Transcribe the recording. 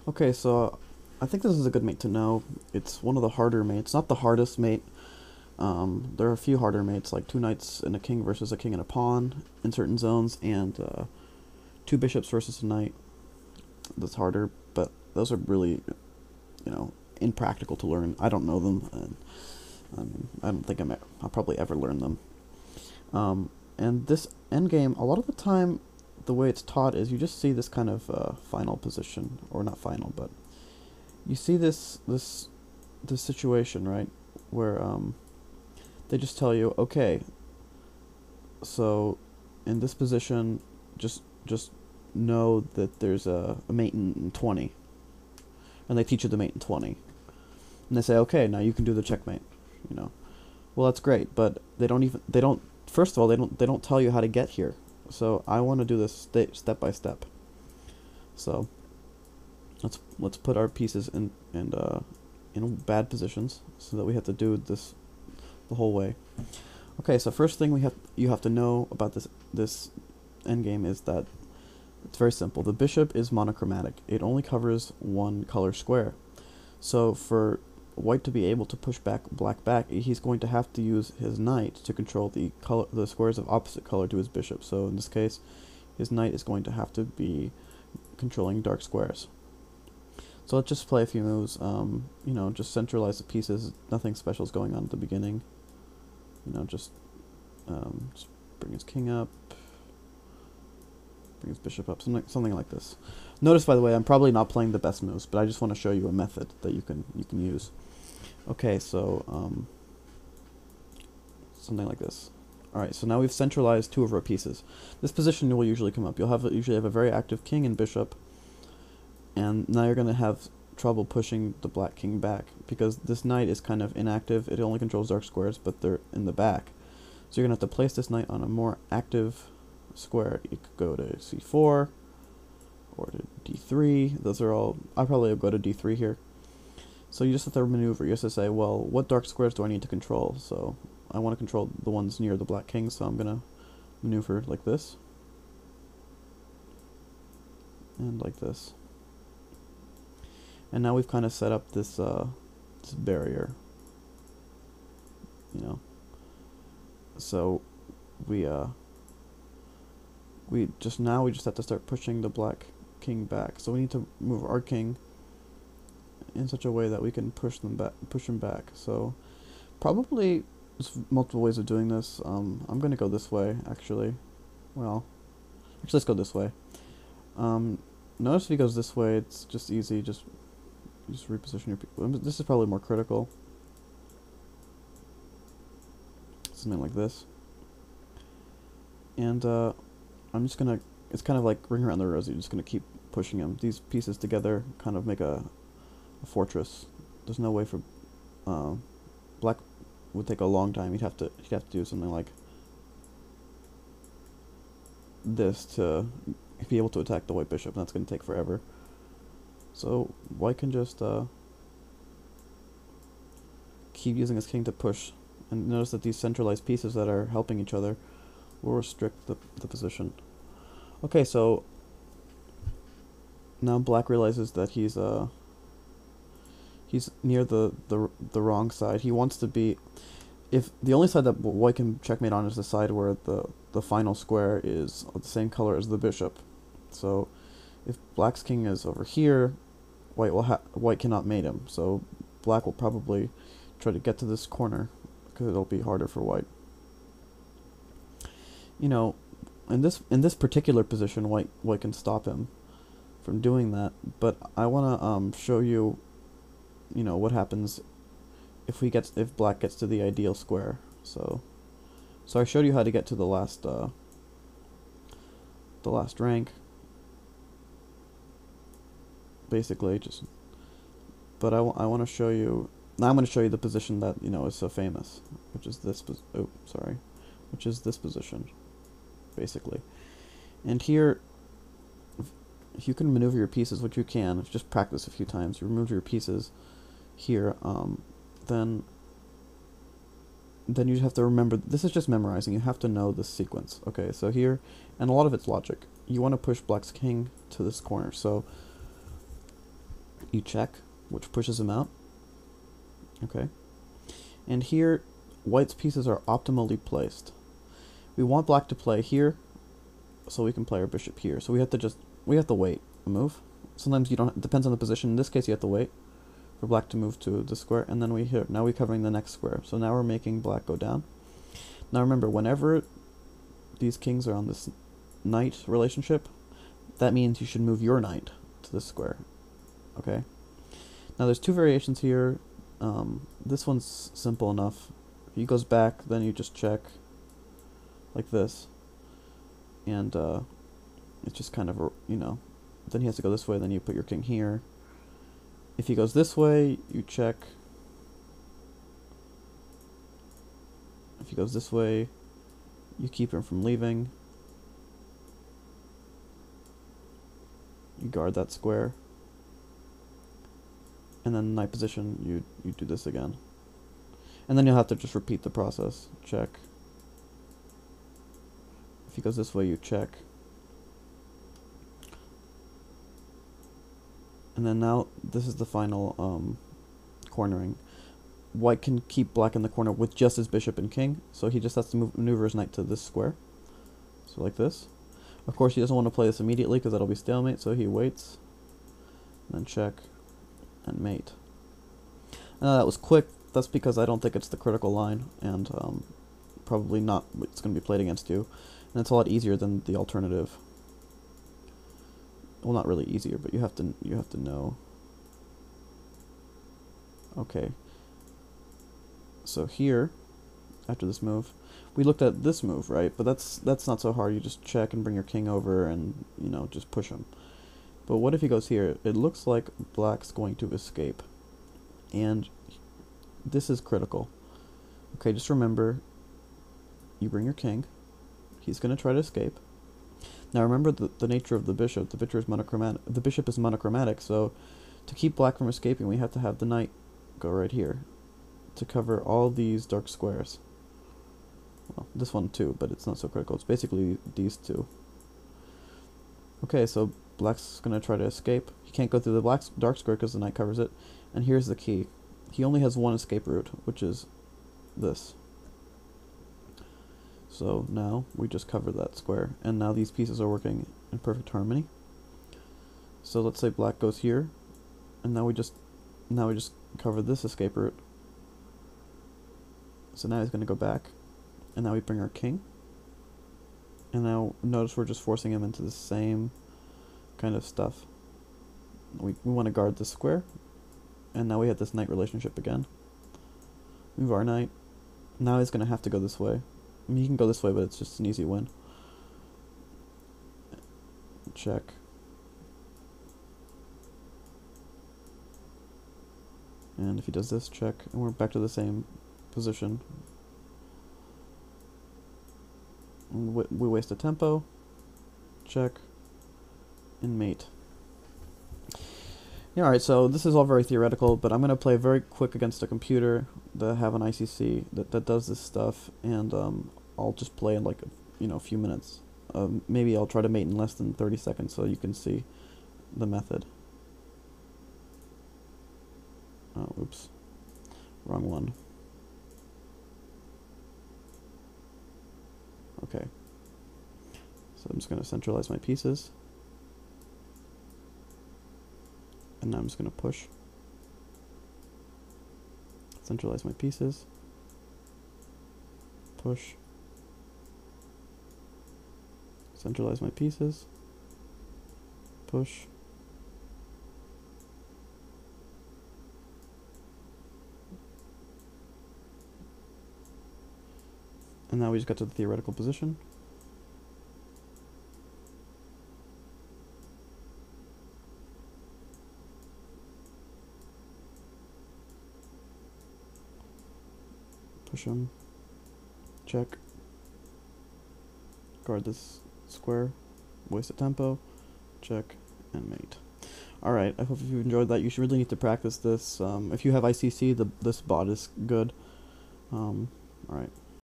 Okay, so I think this is a good mate to know. It's one of the harder mates, not the hardest mate. There are a few harder mates, like two knights and a king versus a king and a pawn in certain zones, and two bishops versus a knight. That's harder, but those are really, impractical to learn. I don't know them, and I don't think I'll probably ever learn them. And this endgame, a lot of the time, the way it's taught is you just see this kind of final position, or not final, but you see this situation, right, where they just tell you, okay, so in this position, just know that there's a mate in 20, and they teach you the mate in 20, and they say, okay, now you can do the checkmate, you know. Well, that's great, but they don't. First of all, they don't tell you how to get here. So I want to do this step by step. So let's put our pieces in bad positions so that we have to do this the whole way. Okay, so first thing you have to know about this endgame is that it's very simple. The bishop is monochromatic. It only covers one color square. So for white to be able to push back black back, he's going to have to use his knight to control the squares of opposite color to his bishop. So in this case, his knight is going to have to be controlling dark squares. So let's just play a few moves. Just centralize the pieces. Nothing special is going on at the beginning. Just bring his king up, bring his bishop up, something like this. Notice, by the way, I'm probably not playing the best moves, but I just want to show you a method that you can use. Okay, so something like this. All right, so now we've centralized two of our pieces. This position will usually come up. You'll usually have a very active king and bishop, and now you're going to have trouble pushing the black king back because this knight is kind of inactive. It only controls dark squares, but they're in the back. So you're going to have to place this knight on a more active square. You could go to c4 or to d3. Those are all. I probably will go to d3 here. So you just have to maneuver. You have to say, well, what dark squares do I need to control? So I want to control the ones near the black king, so I'm going to maneuver like this. And like this. And now we've kind of set up this this barrier. So we just have to start pushing the black king back. So we need to move our king in such a way that we can push him back. So probably there's multiple ways of doing this. I'm gonna go this way actually. Well, actually let's go this way. Notice if he goes this way, it's just easy. Just reposition your people. This is probably more critical. Something like this. And I'm just gonna. It's kind of like ring around the rosy. Just gonna keep pushing him. These pieces together kind of make a fortress. There's no way for black would take a long time. He'd have to do something like this to be able to attack the white bishop, and that's gonna take forever. So white can just keep using his king to push, and notice that these centralized pieces that are helping each other will restrict the position. Okay, so now black realizes that he's near the wrong side. He wants to be, if the only side that white can checkmate on is the side where the final square is the same color as the bishop. So if black's king is over here, white cannot mate him. So black will probably try to get to this corner because it'll be harder for white. In this particular position, white can stop him from doing that. But I want to show you, what happens if black gets to the ideal square. So I showed you how to get to the last rank. Basically, but I want to show you. Now I'm going to show you the position that is so famous, which is this. Which is this position, basically. And here, if you can maneuver your pieces, which you can, if you just practice a few times, you remove your pieces here. Then you have to remember. This is just memorizing. You have to know the sequence. Okay, so here, and a lot of it's logic. You want to push black's king to this corner. So you check, which pushes him out. Okay. And here, white's pieces are optimally placed. We want black to play here, so we can play our bishop here. So we have to wait a move. Sometimes you don't, it depends on the position. In this case, you have to wait for black to move to the square, and then now we're covering the next square. So now we're making black go down. Now remember, whenever these kings are on this knight relationship, that means you should move your knight to this square. Okay. Now there's two variations here. This one's simple enough. If he goes back, then you just check like this, and it's just kind of a, then he has to go this way, then you put your king here. If he goes this way, you check. If he goes this way, you keep him from leaving. You guard that square. And then knight position, you do this again. And then you'll have to just repeat the process. Check. If he goes this way, you check. And then now, this is the final cornering. White can keep black in the corner with just his bishop and king, so he just has to maneuver his knight to this square. So like this. Of course, he doesn't want to play this immediately because that'll be stalemate, so he waits. And then check. And mate. That was quick. That's because I don't think it's the critical line, and probably not what's going to be played against you. And it's a lot easier than the alternative. Well, not really easier, but you have to know. Okay. So here, after this move, we looked at this move, right? But that's not so hard. You just check and bring your king over, and just push him. But what if he goes here? It looks like black's going to escape. And this is critical. Okay, just remember, you bring your king. He's going to try to escape. Now remember the nature of the bishop. The bishop is monochromatic, so to keep black from escaping, we have to have the knight go right here to cover all these dark squares. Well, this one too, but it's not so critical. It's basically these two. Okay, so black's going to try to escape. He can't go through the dark square because the knight covers it. And here's the key. He only has one escape route, which is this. So now we just cover that square. And now these pieces are working in perfect harmony. So let's say black goes here. And now we just cover this escape route. So now he's going to go back. And now we bring our king. And now notice we're just forcing him into the same kind of stuff. We want to guard this square. And now we have this knight relationship again. Move our knight. Now he's going to have to go this way. I mean, he can go this way, but it's just an easy win. Check. And if he does this, check. And we're back to the same position. And we waste a tempo. Check. And mate. Yeah, alright, so this is all very theoretical, but I'm going to play very quick against a computer that have an ICC that does this stuff, and I'll just play in like a few minutes. Maybe I'll try to mate in less than 30 seconds so you can see the method. Oh, oops. Wrong one. Okay. So I'm just going to centralize my pieces. And now I'm just going to push. Centralize my pieces. Push. Centralize my pieces. Push. And now we just got to the theoretical position. Push him. Check. Guard this square. Waste a tempo. Check. And mate. Alright, I hope if you enjoyed that. You should really need to practice this. If you have ICC, this bot is good. Alright.